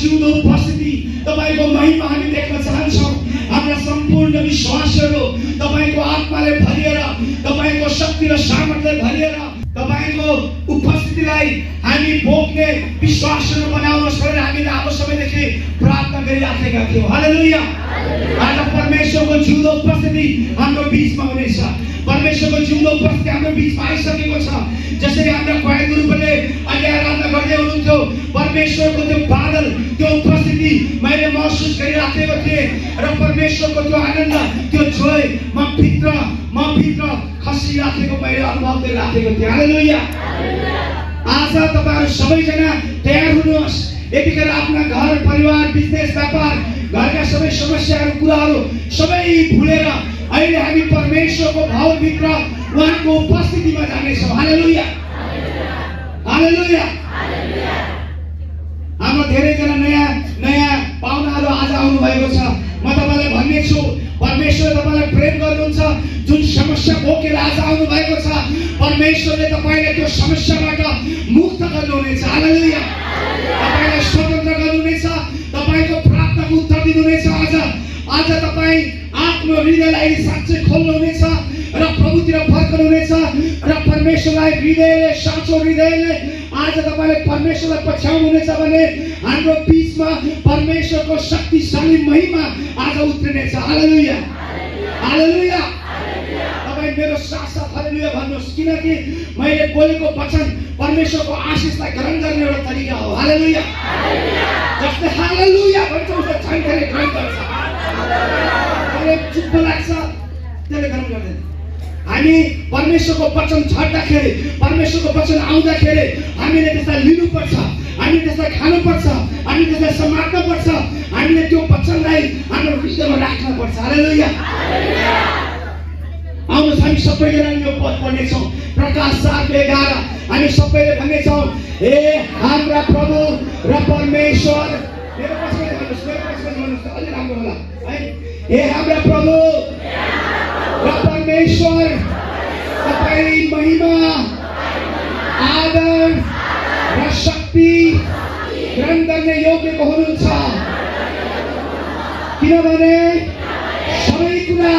जिउँदो उपस्थिति तपाईको महिमा हामी देख्न चाहन्छौँ। हाम्रा सम्पूर्ण विश्वासहरू तपाईको आत्माले भरिएर, तपाईको शक्ति र सामर्थ्यले भरिएर तपाईको उपस्थितिलाई हामी भोग्ने विश्वासहरू बनाउनुहोस् भनेर हामीले आएको समयदेखि प्रार्थना गरिराखेका थियौँ। हालेलुया। आज परमेश्वरको जिउँदो उपस्थिति हाम्रो बीचमा हुनेछ। परमेश्वरको जिउँदो उपस्थिति हाम्रो बीचमा आइसकेको छ। जसरी हाम्रा क्वायर ग्रुपले अहिले आराधना गर्दै हुनुहुन्थ्यो, परमेश्वरको त्यो बादल, त्यो उपस्थिति मैले महसुस गरिराखेको थिएँ र परमेश्वरको त्यो आनन्द, त्यो जोय म भित्र खसिराखेको मैले अनुभव गरिराखेको थिएँ। हालेलुया। आज तपाईहरु सबैजना तयार हुनुहोस्। यतिखेर आफ्ना घर परिवार बिजनेस व्यापार घरका सबै समस्याहरू कुराहरू सबै भुलेर अहिले हामी परमेश्वरको भवनभित्र उहाँको उपस्थितिमा जानेछौँ। हालेलुया। हालेलुया। हाम्रो धेरैजना नयाँ पाहुनाहरू आज आउनु भएको छ। म तपाईलाई भन्ने छु, परमेश्वरले तपाईलाई प्रेम गर्नुहुन्छ। जुन समस्या बोकेर आज आउनु भएको छ, परमेश्वरले तपाईलाई त्यो समस्याबाट मुक्त गर्नुहुनेछ। हालेलुया। तपाईलाई स्वतन्त्र गर्नुहुनेछ। तपाईको प्रार्थनाको उत्तर दिनुहुनेछ। आज तपाई आफ्नो हृदयलाई साँच्चै खोल्नुहुनेछ र प्रभुतिर फर्कनुहुनेछ र परमेश्वरलाई हृदयले, साँचो हृदयले आज तपाईले परमेश्वरलाई पछ्याउनुहुनेछ भने हाम्रो बीचमा परमेश्वरको शक्तिशाली महिमा आज उत्रिनेछ। हालेलुया। हालेलुया। तपाई मेरो साथ हालेलुया भन्नुहोस्, किनकि मैले बोलेको वचन परमेश्वरको आशीषलाई ग्रहण गर्ने एउटा तरिका हो। हालेलुया। जसले हालेलुया भन्छ उसले झन्डैले ग्रहण गर्छ। चुप्प लाग्छ त्यसले ग्रहण गर्दैन। हामी परमेश्वरको वचन छड्दाखेरि, परमेश्वरको वचन आउँदाखेरि हामीले त्यसलाई लिनुपर्छ, हामीले त्यसलाई खानुपर्छ, हामीले त्यसलाई समात्नुपर्छ, हामीले त्यो वचनलाई हाम्रो हृदयमा राख्नुपर्छ। हालेलुया। आउनुहोस् हामी सबैजना यो पद पढ्नेछौँ। प्रकाश 7:11 हामी सबैले भन्नेछौँ, हे हाम्रा प्रभु र परमेश्वर। मेरो पछाडि भन्नुहोस्, अलि राम्रो होला है। हे हाम्रा प्रभु र परमेश्वर, तपाईँ महिमा, आदर र शक्ति ग्रहण गर्ने योग्यको हुनुहुन्छ, किनभने सबै कुरा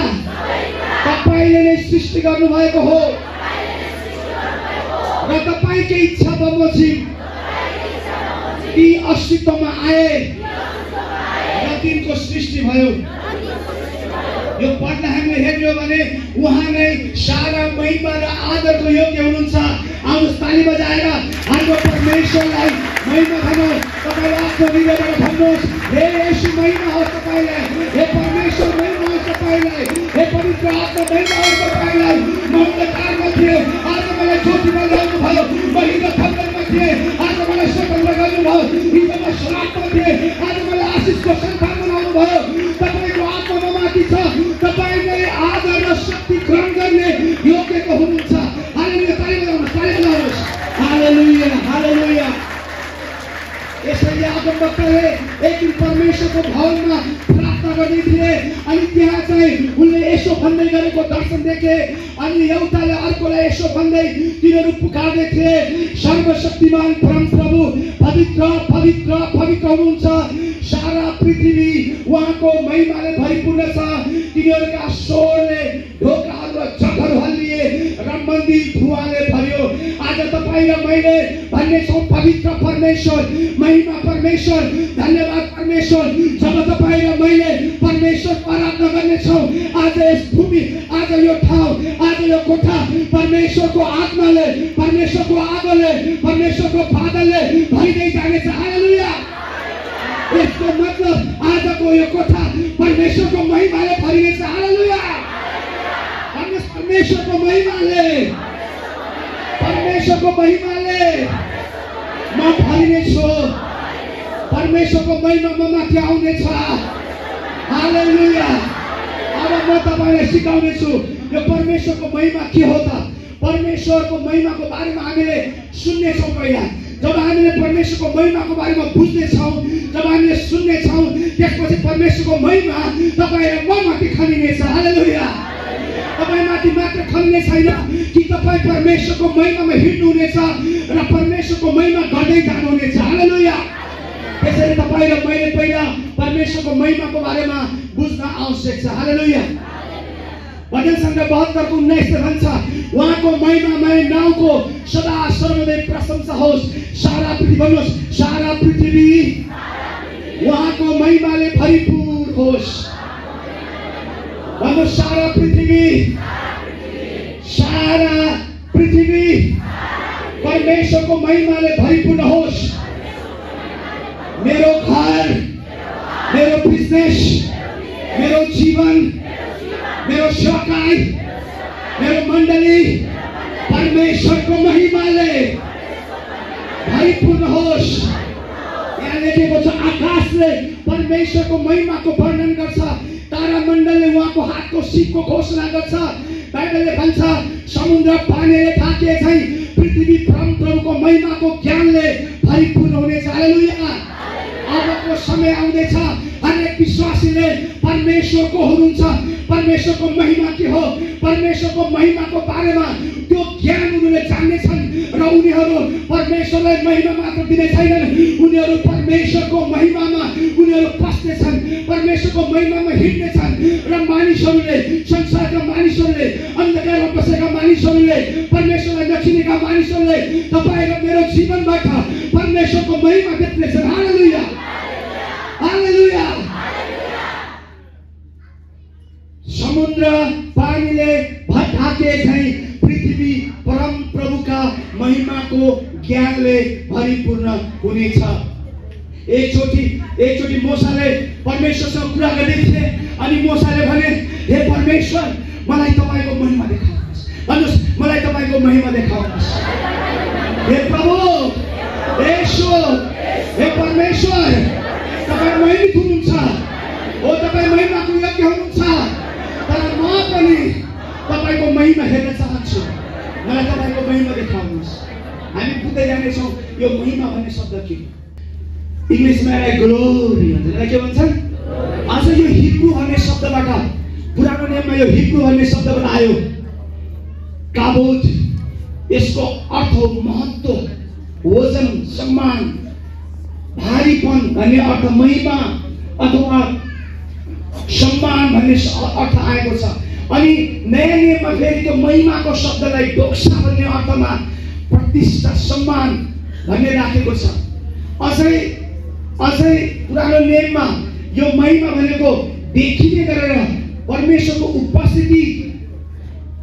तपाईले नै सृष्टि गर्नुभएको हो र तपाईकै इच्छा बमोजिम ती अस्तित्वमा आए र तिनको सृष्टि भयो। यो पढ्दा हामीले हेर्यो भने उहाँ नै सारा महिमा र आदरको योग्य हुनुहुन्छ। आउनुहोस् ताली बजाएर हाम्रो परमेश्वरलाई महिमा गर्नुहोस्। तपाईले आफ्नो हृदयबाट भन्नुहोस्, हे येशू महिमा होस् तपाईलाई, हे परमेश्वर महिमा होस् तपाईलाई, हे पवित्र आत्मा महिमा होस् तपाईलाई। म अन्धकारमा थिएँ, आज मलाई ज्योतिमा ल्याउनु भयो। म हिजो खण्डमा थिएँ, आज मलाई स्वतन्त्र गर्नुभयो। हिजो म श्रापमा थिएँ, आज मलाई आशिषको सन्तान बनाउनु भयो। तपाईको आत्मा माथि छ। तपाईँ नै आदर र शक्ति ग्रहण गर्ने योग्यको हुनुहुन्छ। हालेलुया। ताली बजाउनुहोस्, ताली बजाउनुहोस्। हालेलुया। हालेलुया। यसैले आगमवक्ताले एक दिन परमेश्वरको भवनमा प्रार्थना गर्दै थिए अनि त्यहाँ चाहिँ उनले यसो भन्दै गरेको दर्शन देखे अनि एउटाले अर्कोलाई यसो भन्दै तिनीहरू पुकार्दै थिए, सर्वशक्तिमान परमप्रभु पवित्र पवित्र पवित्र हुनुहुन्छ। सारा पृथ्वी उहाँको महिमाले भरिपूर्ण छ। तिनीहरूका स्वरले ढोकाहरू र जगहरू हल्लिए र मन्दिर धुवाले भर्यो। आज तपाईँ र मैले भन्नेछौँ, पवित्र परमेश्वर, महिमा परमेश्वर, धन्यवाद परमेश्वर। जब तपाईँ र मैले परमेश्वरको आराधना गर्नेछौँ, आज यस भूमि, आज यो ठाउँ, आज यो कोठा परमेश्वरको आत्माले, परमेश्वरको आगोले, परमेश्वरको बादलले भरिँदै जानेछ। हालेलुया। यसको मतलब आजको यो कोठा परमेश्वरको महिमाले भरिनेछ। हालेलुया। परमेश्वरको महिमाले, परमेश्वरको महिमाले म भरिनेछु। परमेश्वरको महिमा म माथि आउनेछ। हालेलुया। अब म तपाईलाई सिकाउनेछु यो परमेश्वरको महिमा के हो त। परमेश्वरको महिमाको बारेमा हामीले सुन्नेछौँ। पहिला जब हामीले परमेश्वरको महिमाको बारेमा बुझ्नेछौँ, जब हामीले सुन्नेछौँ, त्यसपछि परमेश्वरको महिमा तपाईँ र म माथि खनिनेछ। हालेलुया। तपाईँ माथि मात्र खनिने छैन कि तपाईँ परमेश्वरको महिमामा हिँड्नुहुनेछ र परमेश्वरको महिमा गर्दै जानुहुनेछ। हालेलुया। त्यसैले तपाईँ र मैले पहिला परमेश्वरको महिमाको बारेमा बुझ्न आवश्यक छ। हालेलुया। भजन सङ्ग्रह 72 को 19 भन्छ उहाँको महिमामय नाउँको सदा सर्वदै प्रशंसा होस्। सारा पृथ्वी भन्नुहोस्, सारा पृथ्वी उहाँको महिमाले भरिपूर्ण होस्। भन्नुहोस्, सारा पृथ्वी, सारा पृथ्वी परमेश्वरको महिमाले भरिपूर्ण होस्। मेरो घर, मेरो बिजनेस, मेरो जीवन, मेरो सेवकाई, मेरो मण्डली परमेश्वरको महिमाले भरिपूर्ण होस्। यहाँ लेखेको छ आकाशले परमेश्वरको महिमाको वर्णन गर्छ, तारा मण्डलले उहाँको हातको सिपको घोषणा गर्छ। बाइबलले भन्छ समुद्र पानीले ढाकिए झैं पृथ्वी परमप्रभुको महिमाको ज्ञानले भरिपूर्ण हुनेछ। हालेलुया। अबको समय आउँदैछ हरेक विश्वासीले परमेश्वरको हुनुहुन्छ। परमेश्वरको महिमा के हो, परमेश्वरको महिमाको बारेमा त्यो ज्ञान उनीहरूले जान्नेछन् र उनीहरू परमेश्वरलाई महिमा मात्र दिने छैनन्, उनीहरू परमेश्वरको महिमामा उनीहरू पस्नेछन्, परमेश्वरको महिमामा हिँड्नेछन् र मानिसहरूले, संसारका मानिसहरूले, अन्धकारमा बसेका मानिसहरूले, परमेश्वरलाई नचिनेका मानिसहरूले तपाईँ र मेरो जीवनबाट परमेश्वरको महिमा देख्नेछन्। हालेलुया, हालेलुया। समुद्र पानीले ढाके झैं पृथ्वी परम प्रभुका महिमाको ज्ञानले भरिपूर्ण हुनेछ। एकचोटि मोसाले परमेश्वरसँग कुरा गर्दै थिए अनि मोसाले भने, हे परमेश्वर मलाई तपाईको महिमा देखाउनुहोस्। भन्नुहोस्, मलाई तपाईको महिमा देखाउनुहोस्। हे प्रभु, हे ईश्वर, हे परमेश्वर, तपाईँ महिमित हुनुहुन्छ, हो तपाईँ महिमाको योग्य हुनुहुन्छ। तर म पनि तपाईको महिमा हेर्न चाहन्छु, मलाई तपाईको महिमा देखाउनुहोस्। हामी बुझ्दै जानेछौँ यो महिमा भन्ने शब्द के हो। इङ्ग्लिसमा ग्लोरी भन्छ, के भन्छन्? आज यो हिब्रू भन्ने शब्दबाट, पुरानो नियममा यो हिब्रू भन्ने शब्दबाट आयो काबोद। यसको अर्थ हो महत्त्व, वजन, सम्मान, भारीपन भन्ने अर्थ महिमा अथवा सम्मान भन्ने अर्थ आएको छ। अनि नयाँ नियममा फेरि त्यो महिमाको शब्दलाई डोक्सा भन्ने अर्थमा प्रतिष्ठा, सम्मान भन्ने राखेको छ। अझै पुरानो नियममा यो महिमा भनेको देखिने गरेर परमेश्वरको उपस्थिति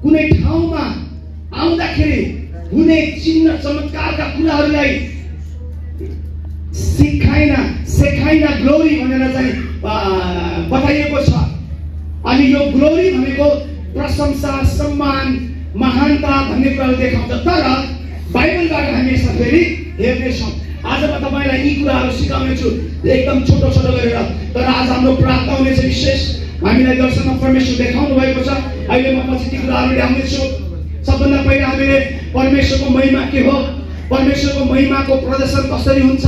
कुनै ठाउँमा आउँदाखेरि हुने चिन्ह चमत्कारका कुराहरूलाई सेखाइना ग्लोरी भनेर चाहिँ बताइएको छ। अनि यो ग्लोरी भनेको प्रशंसा, सम्मान, महानता भन्ने कुराहरू देखाउँछ। तर बाइबलबाट हामी यसलाई फेरि हेर्नेछौँ। आज म तपाईँलाई यी कुराहरू सिकाउनेछु एकदम छोटो गरेर। तर आज हाम्रो प्रार्थना हुनेछ विशेष, हामीलाई दर्शनमा परमेश्वर देखाउनु भएको छ। अहिले म पछि ती कुराहरू ल्याउनेछु। सबभन्दा पहिला हामीले परमेश्वरको महिमा के हो, परमेश्वरको महिमाको प्रदर्शन कसरी हुन्छ,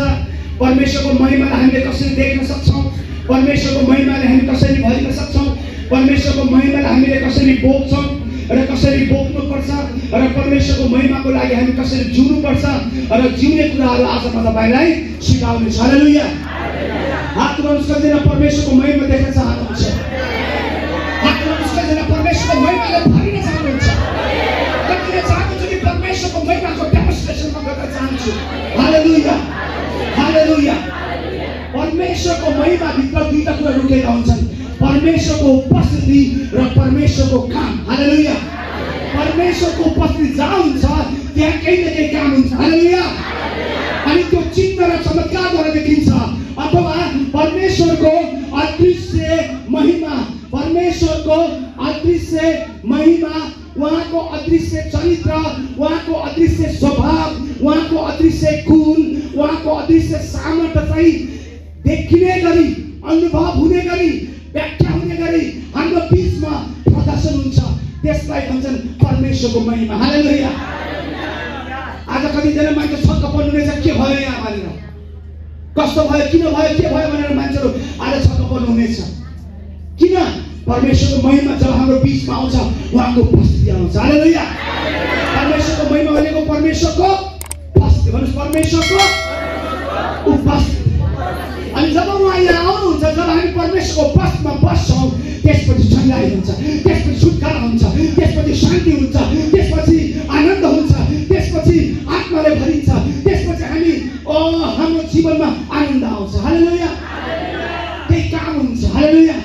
परमेश्वरको महिमालाई हामीले कसरी देख्न सक्छौँ, परमेश्वरको महिमाले हामी कसरी भरिन सक्छौँ, परमेश्वरको महिमालाई हामीले कसरी बोक्छौँ र कसरी बोक्नुपर्छ र परमेश्वरको महिमाको लागि हामी कसरी जिउनुपर्छ र जिउने कुराहरू आज म तपाईँलाई सिकाउनेछु। हालेलुया। हात उठाउनुहोस्, कतिजना परमेश्वरको महिमा देख्न चाहनुहुन्छ? हात उठाउनुहोस्, कतिजना परमेश्वरको महिमाले भरिन चाहनुहुन्छ? कतिजना चाहनुहुन्छ कि परमेश्वरको महिमाको डेमोन्स्ट्रेसन म गर्न चाहन्छु? हालेलुया, हालेलुया। परमेश्वरको महिमाभित्र दुईटा कुरा लुकेका हुन्छन्, परमेश्वरको उपस्थिति र परमेश्वरको काम। हालेलुया। परमेश्वरको उपस्थिति जहाँ हुन्छ त्यहाँ केही न केही काम हुन्छ। हालेलुया। अनि त्यो चिन्ह र चमत्कारद्वारा देखिन्छ, अथवा परमेश्वरको अदृश्य महिमा, परमेश्वरको अदृश्य महिमा, उहाँको अदृश्य चरित्र, उहाँको अदृश्य स्वभाव, उहाँको अदृश्य गुण, उहाँको अदृश्य सामर्थ्य चाहिँ देखिने गरी, अनुभव हुने गरी, व्याख्या हुने गरी हाम्रो बीचमा प्रदर्शन हुन्छ। त्यसलाई भन्छन् परमेश्वरको महिमा। हालेलुया। आज कतिजना मान्छे छक्क पर्नुहुनेछ, के भयो यहाँ भनेर, कस्तो भयो, किन भयो, के भयो भनेर मान्छेहरू आज छक्क पर्नुहुनेछ। किन? परमेश्वरको महिमा जब हाम्रो बीचमा आउँछ उहाँको उपस्थिति आउँछ। हालेलुया। परमेश्वरको महिमा भनेको परमेश्वरको उपस्थिति। भन्नुहोस्, परमेश्वरको उपस्थिति। अनि जब उहाँ यहाँ आउनुहुन्छ, जब हामी परमेश्वरको पथमा बस्छौँ, त्यसपछि चङ्गाई हुन्छ, त्यसपछि छुटकारा हुन्छ, त्यसपछि शान्ति हुन्छ, त्यसपछि आनन्द हुन्छ, त्यसपछि आत्माले भरिन्छ, त्यसपछि हामी हाम्रो जीवनमा आनन्द आउँछ। हालेलुया। त्यही काम हुन्छ। हालेलुया।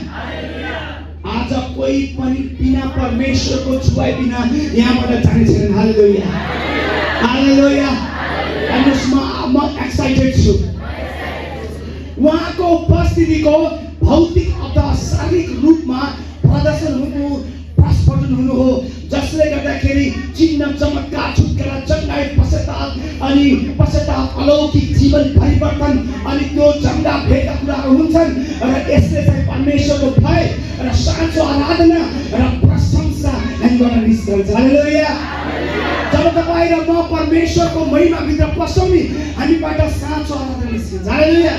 आज कोही पनि बिना परमेश्वरको छुवाई बिना यहाँबाट जाने छैन। हालेलुया। हालेलुया। म एक्साइटेड छु। उहाँको उपस्थितिको भौतिक अथवा शारीरिक रूपमा प्रदर्शन हुनु, प्रस्फुटन हुनु हो, जसले गर्दाखेरि चिन्ह, चमत्कार, छुटकारा, चङ्गाई, पश्चाताप, अलौकिक जीवन परिवर्तन अनि त्यो झन्डा भेटका कुराहरू हुन्छन्। र यसले चाहिँ परमेश्वरको भय र साँचो आराधना र प्रशंसा हामीबाट निस्कन्छ। हालेलुया। जब तपाईँ र म परमेश्वरको महिमाभित्र पस्छौँ नि, हामीबाट साँचो आराधना निस्किन्छ। हालेलुया।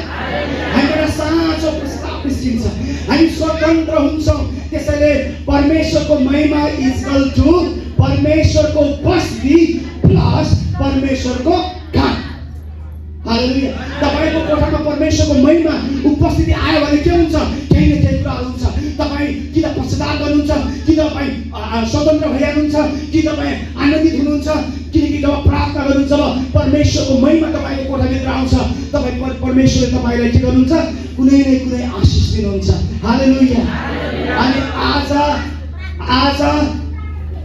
हामीबाट साँचो प्रस्ताव निस्किन्छ, हामी स्वतन्त्र हुन्छौँ। त्यसैले परमेश्वरको महिमा इक्वल टु परमेश्वरको उपस्थिति प्लस परमेश्वरको काम। हालेलुया। तपाईको कोठामा परमेश्वरको महिमा उपस्थिति आयो भने के हुन्छ? केही न केही कुराहरू हुन्छ। तपाईँ कि त पश्चाताप गर्नुहुन्छ, कि तपाईँ स्वतन्त्र भइहाल्नुहुन्छ, कि तपाईँ आनन्दित हुनुहुन्छ, किनकि जब प्रार्थना गर्नुहुन्छ, जब परमेश्वरको महिमा तपाईँको कोठाभित्र आउँछ, तपाईँ परमेश्वरले तपाईँलाई के गर्नुहुन्छ? कुनै न कुनै आशिष दिनुहुन्छ। हालेलुया। अनि आज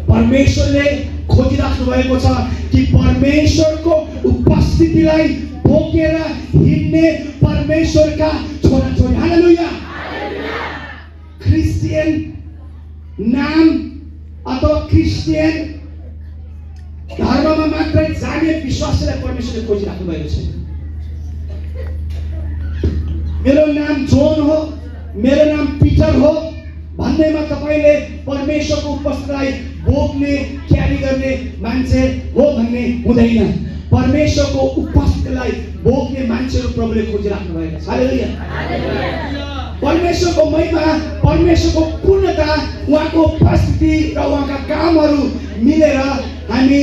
परमेश्वरले खोजिराख्नु भएको छ कि परमेश्वरको उपस्थितिलाई बोकेर हिँड्ने परमेश्वरका छोराछोरी। हालेलुया। क्रिस्चियन नाम अथवा क्रिस्चियन धर्ममा मात्रै जाने विश्वासलाई परमेश्वरले खोजिराख्नु भएको छ। मेरो नाम जोन हो, मेरो नाम पिटर हो भन्दैमा तपाईले परमेश्वरको उपस्थितिलाई बोक्ने, क्यारी गर्ने मान्छे हो भन्ने हुँदैन। परमेश्वरको उपस्थितिलाई बोक्ने मान्छेहरू प्रभुले खोजिराख्नु भएको छ। हालेलुया। परमेश्वरको महिमा, परमेश्वरको पूर्णता, उहाँको उपस्थिति र उहाँका कामहरू मिलेर हामी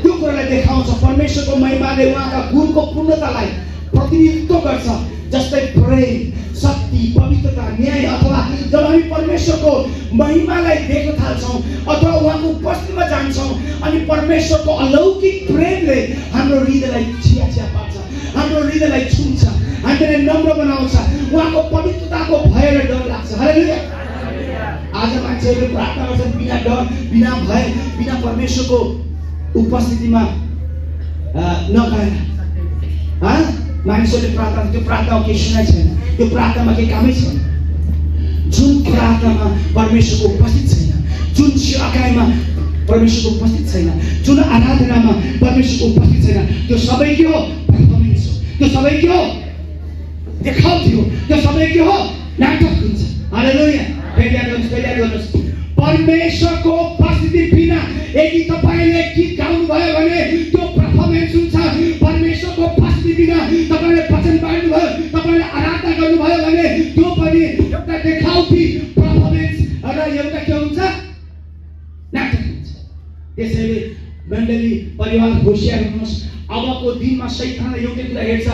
त्यो कुरालाई देखाउँछ। परमेश्वरको महिमाले उहाँका गुणको पूर्णतालाई प्रतिनिधित्व गर्छ, जस्तै प्रेम, शक्ति, पवित्रता, न्याय। अथवा जब हामी परमेश्वरको महिमालाई देख्न थाल्छौँ अथवा उहाँको उपस्थितिमा जान्छौँ अनि परमेश्वरको अलौकिक प्रेमले हाम्रो हृदयलाई छिया पार्छ, हाम्रो हृदयलाई छुन्छ, हामीलाई नम्र बनाउँछ, उहाँको पवित्रताको भय र डर लाग्छ। हालेलुया। आज मान्छेहरूले प्रार्थना गर्छन् बिना डर, बिना भय, बिना परमेश्वरको उपस्थितिमा नगएर। मानिसहरूले प्रार्थना, त्यो प्रार्थनामा केही सुनाइ छैन, त्यो प्रार्थनामा केही कामै छैन। जुन प्रार्थनामा परमेश्वरको उपस्थित छैन, जुन सेवाकायमा परमेश्वरको उपस्थित छैन, जुन आराधनामा परमेश्वरको उपस्थित छैन, त्यो सबै के हो? पर्फर्मेन्स हो। त्यो सबै के हो? देखाउँथी हो। त्यो सबै के हो? नाटक हुन्छ। हालेलुया। गर्नुहोस्। परमेश्वरको उपस्थिति बिना यदि तपाईले गीत गाउनुभयो भने त्यो पर्फर्मेन्स हुन्छ। परमेश्वरको उपस्थिति बिना तपाईले वचन बाँड्नुभयो, तपाईले आराधना गर्नुभयो भने त्यो पनि एउटा देखाउँथी, पर्फर्मेन्स र एउटा के हुन्छ? नाटक हुन्छ। त्यसैले मण्डली, परिवार, होशियार हुनुहोस्। अबको दिनमा शैतानले एउटा कुरा हेर्छ,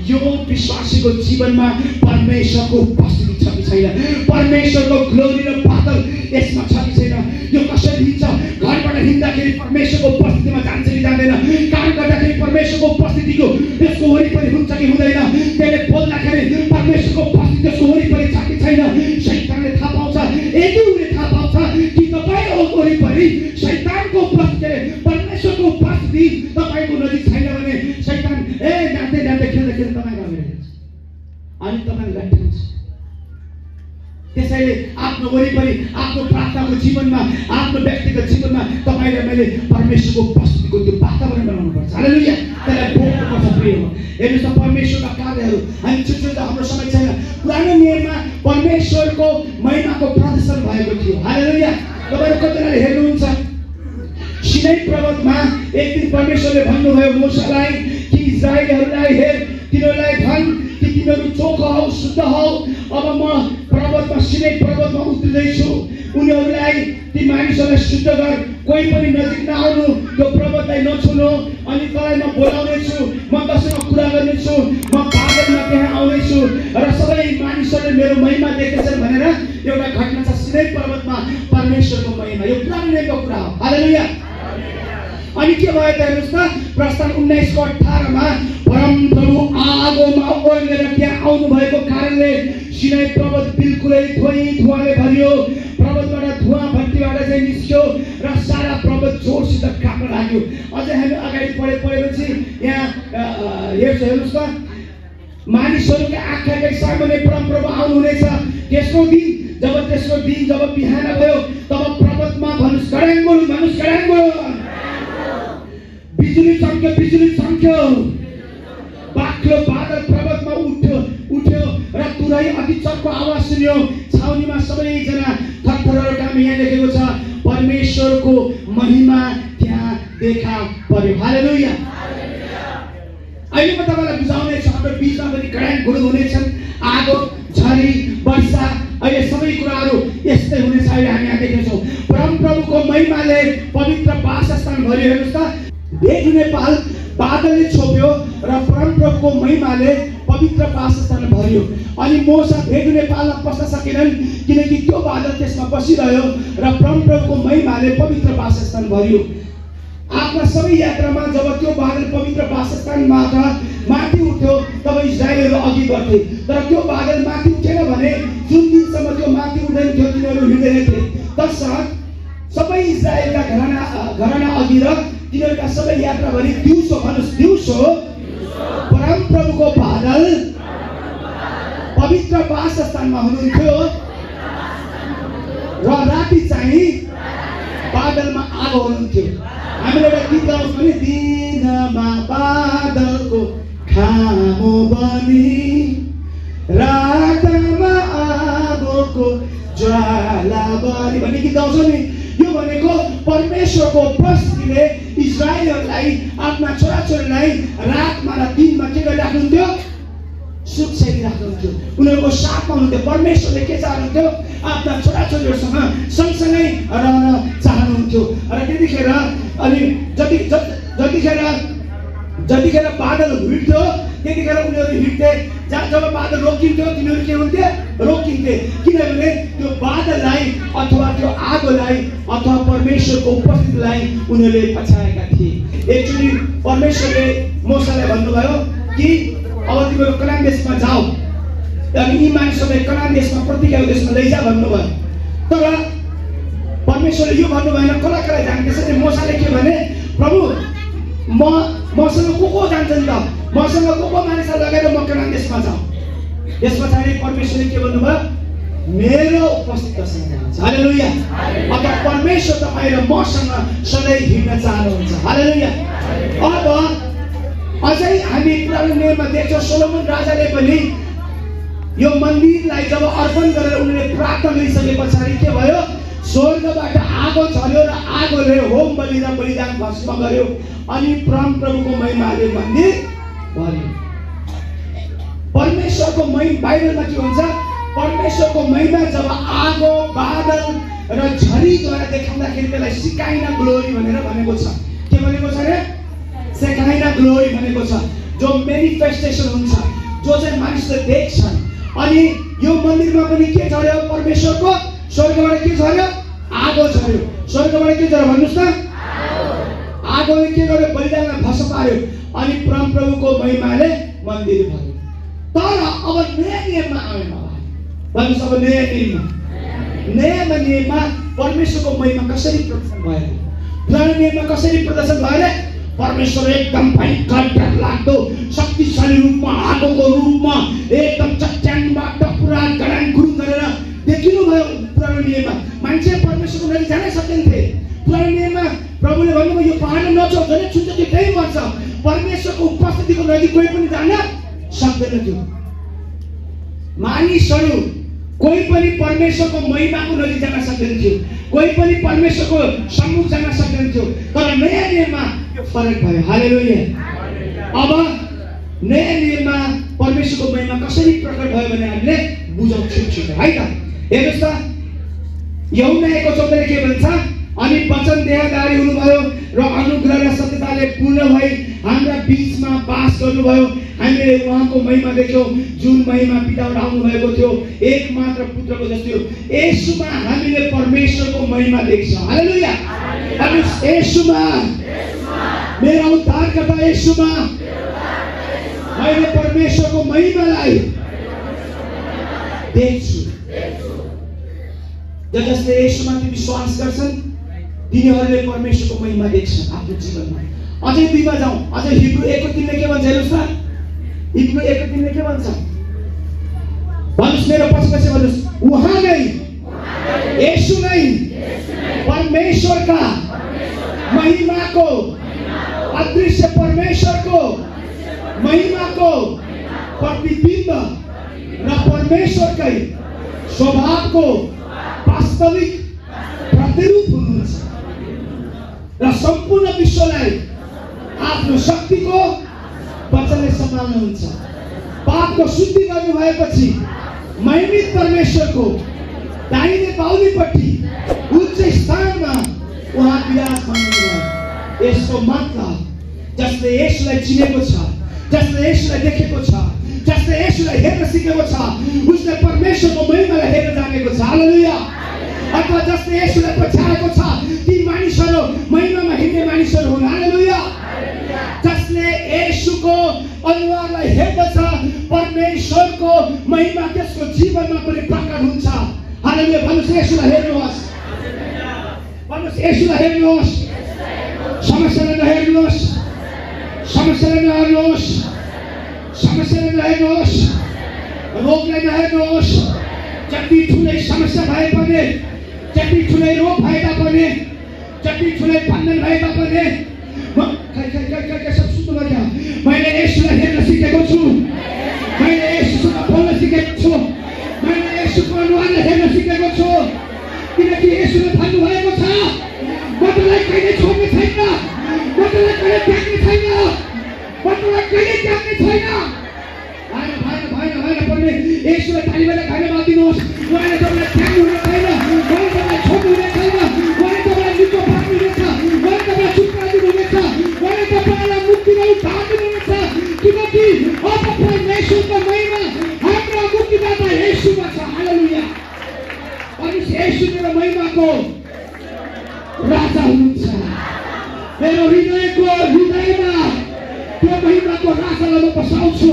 यो विश्वासीको जीवनमा परमेश्वरको उपस्थिति छ कि छैन, परमेश्वरको ग्लोरी र बादल यसमा छ कि छैन। यो कसरी हिँड्छ? घरबाट हिँड्दाखेरि परमेश्वरको उपस्थितिमा जान्छ कि जाँदैन? काम गर्दाखेरि परमेश्वरको उपस्थितिको यसको वरिपरि हुन्छ कि हुँदैन? त्यसले बोल्दाखेरि परमेश्वरको उपस्थिति त्यसको वरिपरि छ कि छैन? शैतानले थाहा पाउँछ। यदि उसले थाहा पाउँछ कि तपाईँको वरिपरि शैतानको उपस्थिति, परमेश्वरको उपस्थिति तपाईँको नजिक छैन भने शैतान जाँदै जाँदै खेल्दै खेल्दै तपाईँ घरमा हेर्छ अनि तपाईँ लट्याउँछ। त्यसैले आफ्नो वरिपरि, आफ्नो प्रार्थनाको जीवनमा, आफ्नो व्यक्तिगत जीवनमा तपाईले मैले परमेश्वरको उपस्थितिको त्यो वातावरण बनाउनु पर्छ। हालेलुया। त्यसलाई बोक्नुपर्छ। प्रिय हो, हेर्नुहोस् न, परमेश्वरका कार्यहरू हामी छुट्याउँदा हाम्रो समय छैन। पुरानो नियममा परमेश्वरको महिमाको प्रदर्शन भएको थियो। हालेलुया। तपाईहरु कतिजनाले हेर्नुहुन्छ, सिनै पर्वतमा एक दिन परमेश्वरले भन्नुभयो मोशालाई कि इस्राएलीहरूलाई हेर, तिनीहरूलाई भन् कि तिनीहरू चोखो हौ, शुद्ध हौ। अब म पर्वतमा, सिनै पर्वतमा उत्रिँदैछु, उनीहरूलाई, ती मानिसहरूलाई शुद्ध गर, कोही पनि नजिक नआउनु, त्यो पर्वतलाई नछुनु, अनि तँलाई म बोलाउनेछु, म तसँग कुरा गर्नेछु, म बादलमा त्यहाँ आउनेछु छु र सबै मानिसहरूले मेरो महिमा देख्छन् भनेर एउटा घटना छ सिनै पर्वतमा परमेश्वरको महिमा। यो पुरानो नियमको कुरा हो। हालेलुया। अनि के भयो त हेर्नुस् त, प्रस्थान 19:18 मा परमप्रभु आगोमा ओर्लेर त्यहाँ आउनु भएको कारणले सिनै पर्वत बिल्कुलै धुवाँले भरियो। पर्वतबाट धुवाँ भट्टीबाट चाहिँ निस्क्यो र सारा पर्वत जोरसित काप्न लाग्यो। अझै हामी अगाडि पढेपछि यहाँ हेर्नुस् त, मानिसहरूका आँखाकै सामुन्ने परमप्रभु आउनुहुनेछ। त्यसको दिन जब बिहान भयो तब पर्वतमा भन्नुस् गडाङ्गो बिजुली चम्क्यो, बाक्लो बादल पर्वतमा उठ्यो र तुरै अति चर्को आवाज सुन्यो। छाउनीमा सबैजना थरथर काम यहाँ लेखेको छ, परमेश्वरको महिमा त्यहाँ देखा पर्यो। हालेलुया। अहिले म तपाईँलाई बुझाउने छु, हाम्रो बिचमा पनि गडाङ हुनेछन्, आगो झरी वर्षा, अहिले सबै कुराहरू यस्तै हुनेछ। अहिले हामी यहाँ देख्नेछौँ परमप्रभुको महिमाले पवित्र वासस्थान भरियो। हेर्नुहोस् त, भेट हुने बादलले छोप्यो र परमप्रभुको महिमाले पवित्र वासस्थान भरियो। अनि मोसा भेट हुने पालमा पस्न सकेनन् किनकि त्यो बादल त्यसमा बसिरह्यो र परमप्रभुको महिमाले पवित्र वासस्थान भरियो। आफ्ना सबै यात्रामा जब त्यो बादल पवित्र वासस्थानबाट माथि उठ्यो तब इस्राएलहरू अघि बढ्थे। तर त्यो बादल माथि उठेन भने जुन दिनसम्म त्यो माथि उठ्दैन थियो तिनीहरू हिँड्दैनथे। तत्साथ सबै इस्राएलका घराना अघि र तिनीहरूका सबै यात्राभरि दिउँसो परमप्रभुको बादल पवित्र वासस्थानमा हुनुहुन्थ्यो र राति चाहिँ बादलमा आगो हुनुहुन्थ्यो। हामीले एउटा गीत गाउँछौँ नि, दिनमा बादलको खामो बनी रातमा आगोको ज्वाला बनी भन्ने गीत गाउँछौँ नि। यो भनेको परमेश्वरको उपस्थितिले इस्राएलहरूलाई, आफ्ना छोराछोरीलाई रातमा र दिनमा के गरिराख्नुहुन्थ्यो? सुरक्षित राख्नुहुन्थ्यो। उनीहरूको साथमा हुनुहुन्थ्यो। परमेश्वरले के चाहनुहुन्थ्यो? आफ्ना छोराछोरीहरूसँग सँगसँगै रहन चाहनुहुन्थ्यो। र त्यतिखेर अनि जतिखेर बादल हिँड्थ्यो त्यतिखेर उनीहरू हिँड्थे। जब बादल रोकिन्थ्यो तिनीहरू के हुन्थे? रोकिन्थे। किनभने त्यो बादललाई अथवा त्यो आगोलाई अथवा परमेश्वरको उपस्थितिलाई उनीहरूले पछाएका थिए। एकचोटि परमेश्वरले मोसालाई भन्नुभयो कि अब तिमीहरू कनान देशमा जाऊ, अनि यी मानिसहरूलाई कनान देशमा प्रतिज्ञाको देशमा लैजा भन्नुभयो। तर परमेश्वरले यो भन्नु भएन, कला जाने। त्यसैले मोसाले के भने, प्रभु मसँग को जान्छन् त? मसँग को मानिसलाई लगेर म कनान देशमा जाउँ? यस पछाडि परमेश्वरले के भन्नुभयो? मेरो उपस्थितिसँग जान्छ। हालेलुया। अथवा परमेश्वर तपाईँ र मसँग सधैँ हिँड्न चाहनुहुन्छ। हालेलुया। अब अझै हामी पुरानो नियममा देख्छौँ सोलोमन राजाले पनि यो मन्दिरलाई जब अर्पण गरेर उनीहरूले प्रार्थना गरिसके पछाडि के भयो? स्वर्गबाट आगो झर्यो र आगोले होम बलि र बलिदान भस्म गर्यो। अनि परमप्रभुको महिमाले मन्दिर भर्यो। परमेश्वरको महिमा बाइबलमा के हुन्छ? परमेश्वरको महिमा जब आगो बादल र झरीद्वारा देखाउँदाखेरि त्यसलाई सिकाइना ग्लोरी भनेर भनेको छ। के भनेको छ रे? सेकाइना ग्लोरी भनेको छ। जो मेनिफेस्टेसन हुन्छ, जो चाहिँ मानिसले देख्छन्। अनि यो मन्दिरमा पनि के झर्यो? परमेश्वरको स्वर्गबाट के झर्यो? आगो झर्यो। स्वर्गबाट के झर्यो भन्नुस् त? आगोले के गर्यो? बलिदानलाई भस्म पार्यो। अनि परमप्रभुको महिमाले मन्दिर भर्यो। तर अब नयाँ नियममा आएन। भन्नुस् अब नयाँ नियममा परमेश्वरको महिमा कसरी प्रदर्शन भयो? पुरानो नियममा कसरी प्रदर्शन भयो? परमेश्वर एकदम भयङ्कर डरलाग्दो शक्तिशाली रूपमा, आगोको रूपमा एकदम चट्याङबाट पुरा गडाङगुडुङ गरेर देखिनु भयो। पुरानो नियममा मान्छे परमेश्वरको नजिक जानै सक्दैनथे। पुरानो नियममा प्रभुले भन्नुभयो यो पहाडले नछोड, जसले छुन्छ त्यो त्यही मर्छ। परमेश्वरको उपस्थितिको नजिक कोही पनि जान सक्दैन थियो। मानिसहरू कोही पनि परमेश्वरको महिमाको नजिक जान सक्दैन थियो। कोही पनि परमेश्वरको सम्मुख जान सक्दैन थियो। तर नयाँ नियममा यो फरक भयो। हालेलुया। अब नयाँ नियममा परमेश्वरको महिमा कसरी प्रकट भयो भने हामीले बुझौँ छिटो है त। हेर्नुहोस् त, यूहन्ना 1:14 के भन्छ? अनि वचन देहधारी हुनुभयो र र अनुग्रह र सत्यताले पूर्ण भई हाम्रा बीचमा वास गर्नुभयो। हामीले उहाँको महिमा देख्यौँ जुन महिमा पिताबाट आउनु भएको थियो, एकमात्र पुत्रको जस्तो। येशूमा हामीले परमेश्वरको महिमा देख्छ। हालेलुया। अनि येशूमा, मेरो उद्धारकर्ता येशूमा मैले परमेश्वरको महिमालाई देख्छु। जसले येशूमाथि विश्वास गर्छन् तिनीहरूले परमेश्वरको महिमा देख्छन् आफ्नो जीवनमा। अझै 2 मा जाउँ। अझै हिब्रू 1:3 ले के भन्छ हेर्नुस् त। हिब्रू 1:3 ले के भन्छ? भन्नुस्, मेरो पछि भन्नुस्, उहाँ नै, येशू नै परमेश्वरका महिमाको, अदृश्य परमेश्वरको महिमाको प्रतिबिम्ब र परमेश्वरकै स्वभावको वास्तविक प्रतिरूप हुनुहुन्छ र सम्पूर्ण विश्वलाई आफ्नो शक्तिको वचनले सम्हाल्नुहुन्छ। पापको शुद्धि गर्नु भएपछि महिमित परमेश्वरको दाहिने बाहुलीपट्टि उच्च स्थानमा उहाँ विराजमान हुनुहुन्छ। यसको मतलब जसले येशूलाई चिनेको छ, जसले येशूलाई देखेको छ, जसले येशूलाई हेर्न सिकेको छ, उसले परमेश्वरको महिमालाई हेर्न जानेको छ। हालेलुया। अथवा जसले येशूलाई पछ्याएको छ ती मानिसहरू महिमामा हिँड्ने मानिसहरू हुन्। हालेलुया। जसले येशूको अनुहारलाई हेर्दछ परमेश्वरको महिमा त्यसको जीवनमा पनि प्रकट हुन्छ। हालेलुया। भन्नुस्, येशूलाई हेर्नुहोस्। भन्नुस्, येशूलाई हेर्नुहोस्। समस्यालाई नहेर्नुहोस्, समस्यालाई नहेर्नुहोस्, समस्यालाई नहेर्नुहोस्, रोगलाई नहेर्नुहोस्। जति ठुलै समस्या भए पनि, जति ठुलै रोग भए तापनि, जति ठुलै बन्धन भए तापनि सब सुन्नु पर्यो। मैले येशूलाई हेर्न सिकेको छु, मैले येशूसँग बोल्न सिकेको छु, मैले येशूको अनुहारलाई हेर्न सिकेको छु। किनकि येशूले भन्नुभएको छ, म तँलाई कहिले छोड्ने छैन, म तँलाई कहिले त्याग्ने छैन, म तँलाई कहिले त्याग्ने छैन। येशूलाई तालीबाट धन्यवाद दिनुहोस्। उहाँले तपाईँलाई त्याग्नु हुने छैन, उहाँले तपाईँलाई छोड्नु हुने छैन, उहाँले तपाईँलाई निको पार्नुहुनेछ, उहाँले तपाईँलाई छुटकारा दिनुहुनेछ, उहाँले तपाईँलाई मुक्ति र उद्धार दिनुहुनेछ। किनकि अब परमेश्वरको महिमा हाम्रो मुक्तिदाता येशूमा छ। हालेलुया। अनि येशू मेरो महिमाको राजा हुनुहुन्छ। मेरो हृदयमा त्यो महिमाको राजालाई म बसाउँछु।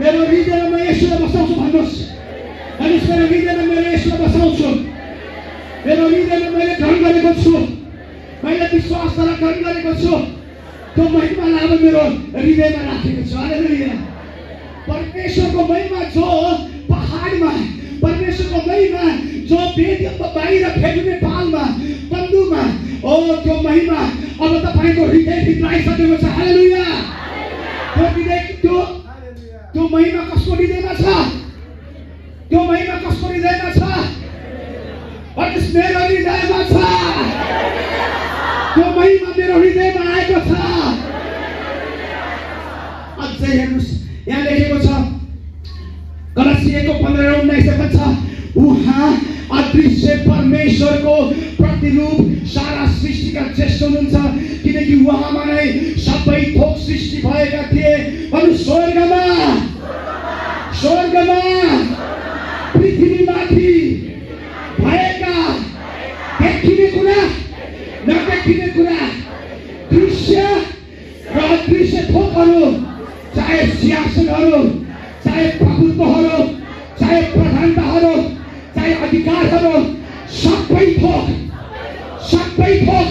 मेरो हृदयमा म येशूलाई बसाउँछु। भन्नुहोस्, भन्नुहोस्, मेरो हृदयमा मैले येशूलाई बसाउँछु। मेरो हृदयमा मैले ग्रहण गरेको छु, मैले विश्वासद्वारा ग्रहण गरेको छु। त्यो महिमालाई अब मेरो हृदयमा राखेको छु। हालेलुया। परमेश्वरको महिमा जो पहाडमा, परमेश्वरको महिमा जो बाहिर फ्याँक्ने पालमा, तन्दुमा, ओ त्यो महिमा अब तपाईँको हृदयभित्र आइसकेको छ। हालेलुया। त्यो महिमा कसको हृदयमा छ? त्यो महिमा कसको हृदयमा छ? भन्नुहोस्, मेरो हृदयमा छ। त्यो महिमा मेरो हृदयमा आएको छ। अझै हेर्नुहोस्, यहाँ लेखेको छ गलातिया 1:15-19 भन्छ, उहाँ अदृश्य परमेश्वरको प्रतिरूप सारा सृष्टिका ज्येष्ठ हुनुहुन्छ, किनकि उहाँमा नै सबै थोक सृष्टि भएका थिए। अनि स्वर्गमा, स्वर्गमा, पृथ्वीमाथि भएका देखिने कुरा, नदेखिने कुरा, दृश्य र अदृश्य थोकहरू, चाहे सिंहासनहरू, चाहे प्रभुत्वहरू, चाहे प्रधानताहरू, चाहे अधिकारहरू, सबै थोक, सबै थोक,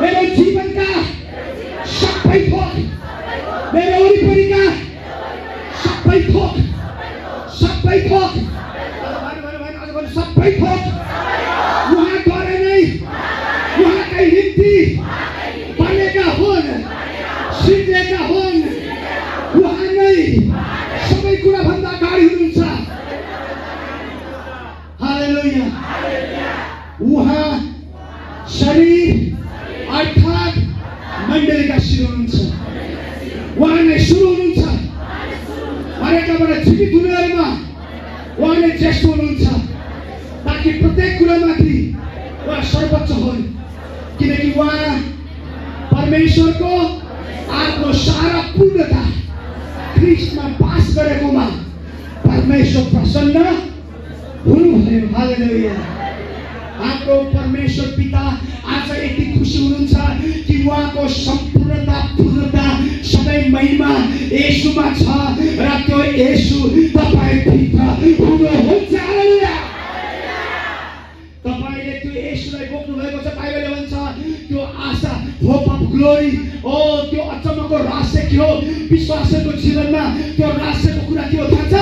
मेरो जीवनका सबै थोक, मेरो वरिपरिका सबै थोक, सबै थोक, सबै थोक उहाँद्वारा नै, उहाँकै निम्ति बनेका हुन्, सिर्जेका हुन्। उहाँ नै सबै कुरा भन्दा अगाडि हुनुहुन्छ। हालेलुया। उहाँ शरीर अर्थात् मण्डलीका शिर हुनुहुन्छ। उहाँ नै सुरु हुनुहुन्छ। मरेकाबाट जीवित हुनेहरूमा उहाँ नै ज्येष्ठ हुनुहुन्छ, ताकि प्रत्येक कुरामाथि उहाँ सर्वोच्च हुन्। किनकि उहाँ परमेश्वरको आफ्नो सारा पूर्णता ख्रीष्टमा पास गरेकोमा परमेश्वर प्रसन्न हुनुभयो। हालेलुया। हाम्रो परमेश्वर पिता आज यति खुसी हुनुहुन्छ कि उहाँको सम्पूर्णता पूर्णता सबै महिमा येशूमा छ र त्यो येशू तपाईभित्र हुनुहुन्छ। हालेलुया। तपाईले त्यो येशूलाई बोक्नु भएको छ। बाइबलले भन्छ त्यो आशा होप अफ ग्लोरी त्यो अचम्मको रहस्य के हो विश्वासको जीवनमा त्यो रहस्यको कुरा के हो थाहा छ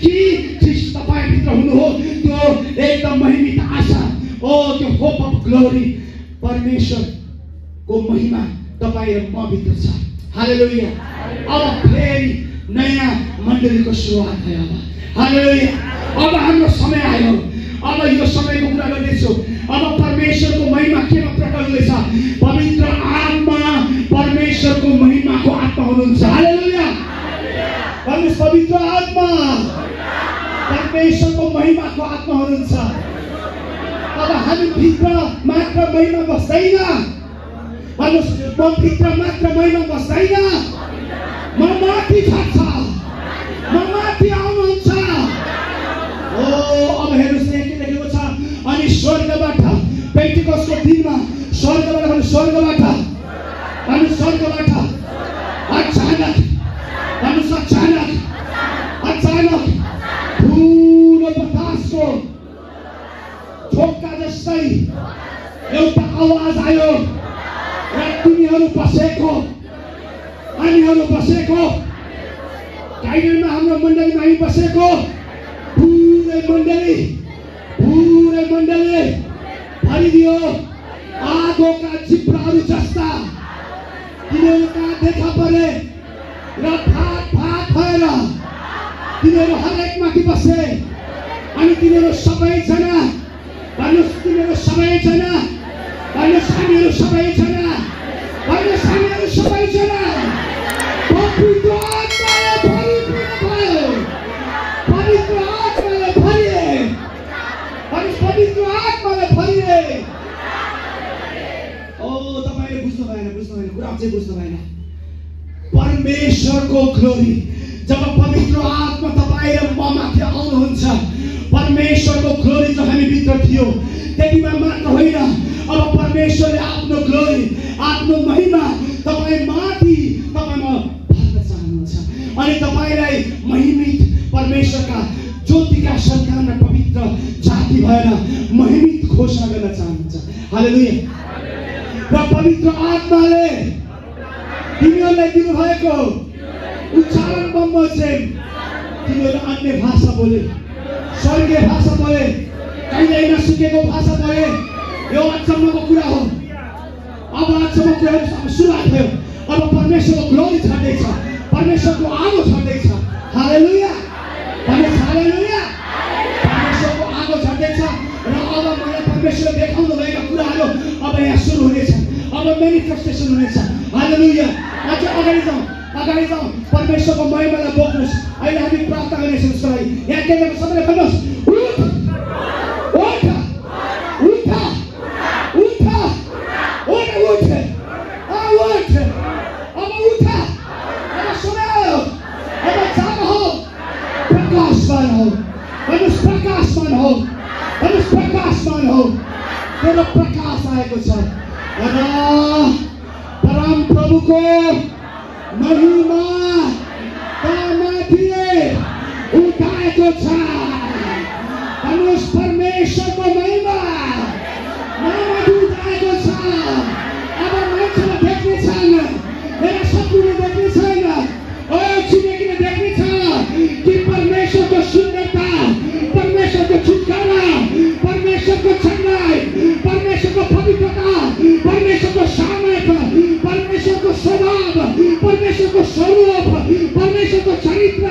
कि ख्रीष्ट तपाईभित्र हुनु हो। त्यो एकदम महिमित आशा त्यो होप अफ ग्लोरी परमेश्वरको महिमा तपाईँ र म भित्र छ। हालेलुया। अब फेरि नयाँ मण्डलीको सुरुवात भयो। हालेलुया। अब हाम्रो समय आयो। अब यो समयको कुरा गर्दैछु। अब परमेश्वरको महिमा केमा प्रकट हुँदैछ? पवित्र आत्मा परमेश्वरको महिमाको आत्मा हुनुहुन्छ। हालेलुया। पवित्र आत्मा परमेश्वरको महिमाको आत्मा हुनुहुन्छ। अब हामी भित्र मात्र महिमा बस्दैन। म भित्र मात्र महिमा बस्दैन। म माथि छ। म माथि आउनुहुन्छ। अब हेर्नुहोस् यहाँ के लेखेको छ? अनि स्वर्गबाट पेन्टिकोस्टको दिनमा स्वर्गबाट अचानक ठुलो बतासको झोक्का जस्तै एउटा आवाज आयो र तिनीहरू बसेको गाइडनमा हाम्रो मण्डलीमा हामी बसेको पुरै मण्डली भरिदियो आगोका जिब्राहरू जस्ता। तिनीहरू कहाँ देखा परे र भाग भएर तिनीहरू हरेक माथि बसे। अनि तिनीहरू सबैजना पवित्र आत्माले भरिए। तपाईले बुझ्नु भएन कुरा चाहिँ बुझ्नु भएन। परमेश्वरको ग्लोरी जब पवित्र आत्मा तपाईँ र म माथि आउनुहुन्छ, परमेश्वरको ग्लोरी जो हामी भित्र थियो त्यतिमा मात्र होइन, अब परमेश्वरले आफ्नो ग्लोरी आफ्नो महिमा तपाईँ माथि तपाईमा भर्न चाहनुहुन्छ। अनि तपाईलाई महिमित परमेश्वरका ज्योतिका सन्तान र पवित्र जाति भएर महिमित घोषणा गर्न चाहनुहुन्छ। हालेलुया। र पवित्र आत्माले तिनीहरूलाई दिनुभएको उच्चारण बमोजिम तिनीहरू अन्य भाषा बोले, स्वर्गीय भाषा बोले, कहिल्यै नसुकेको भाषा बोले। यो अचम्मको कुरा हो। अब अचम्मको कुरा सुरुवात भयो। अब परमेश्वरको ग्लोरी छर्दैछ, परमेश्वरको आगो छर्दैछ। हालेलुया। हालेलुया। परमेश्वरको आगो छर्दैछ र अब मलाई परमेश्वरले देखाउनु भएका कुराहरू अब यहाँ सुरु हुनेछ। अब मेनिफेस्टेसन हुनेछ। हालेलुया। अझ अगाडि जाउँ परमेश्वरको महिमालाई बोक्नुहोस्। अहिले हामी प्रार्थना गर्नेछौँ उसको लागि। यहाँ केटाको सबैले भन्नुहोस् उठ उठ उठ उठ उठ उठ उठ अब उठ अब सुनाओ अब जागो प्रकाशमान हो। भन्नुहोस् प्रकाशमान हो। भन्नुहोस् प्रकाशमान हो। तेरो प्रकाश आएको छ र परम प्रभुको महिमा माथि उठाएको छ। भन्नुहोस् परमेश्वरको महिमा माथि उठाएको छ। अब मान्छेले देख्ने छैन, मेरा शत्रुले देख्ने छैन, छिमेकीले देख्ने छ कि परमेश्वरको सुन्दरता, परमेश्वरको छुटकारा, परमेश्वरको चंगाई, परमेश्वरको पवित्रता, परमेश्वरको सामर्थ्य, परमेश्वरको स्वभाव, परमेश्वरको स्वरूप, परमेश्वरको चरित्र,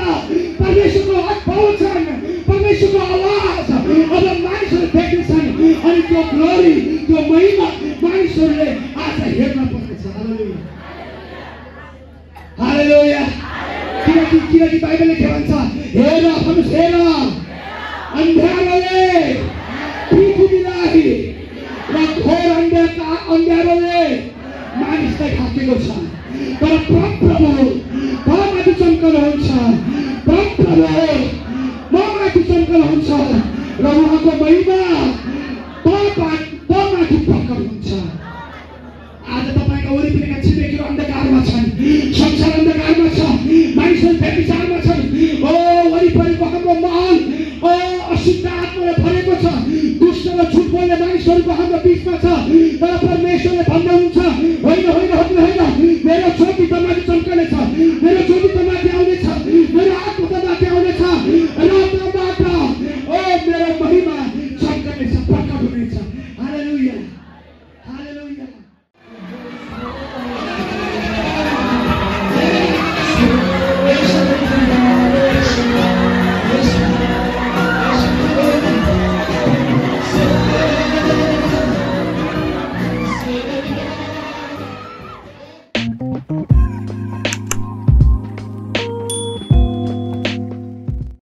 परमेश्वरको अद्भुतन, परमेश्वरको आवाज अब मानिसहरूले देख्नेछन्। अनि त्यो ग्लोरी, त्यो महिमा मानिसहरूले आज हेर्न पर्नेछ। हालेलुया। हालेलुया। किनकि बाइबलले के भन्छ? हेर, भन्नुहोस् हेर, अन्ध्यारोले पृथ्वीलाई र घोर अन्ध्यारोले मानिसलाई ढाकेको छ। तर परमप्रभु माथि चम्कनुहुन्छ, परमप्रभु माथि चम्कनुहुन्छ र उहाँको महिमा माथि प्रकट हुन्छ। आज तपाईँका वरिपरिका छिमेकीहरू अन्धकारमा छन्, संसार अन्धकारमा छ, मानिसहरू व्यभिचारमा छन्। ओ वरिपरिको हाम्रो महल अशुद्ध आत्माले भरेको छ, दुष्ट र झुट बोल्ने मानिसहरूको हाम्रो बिचमा छ। तर परमेश्वरले भन्नुहुन्छ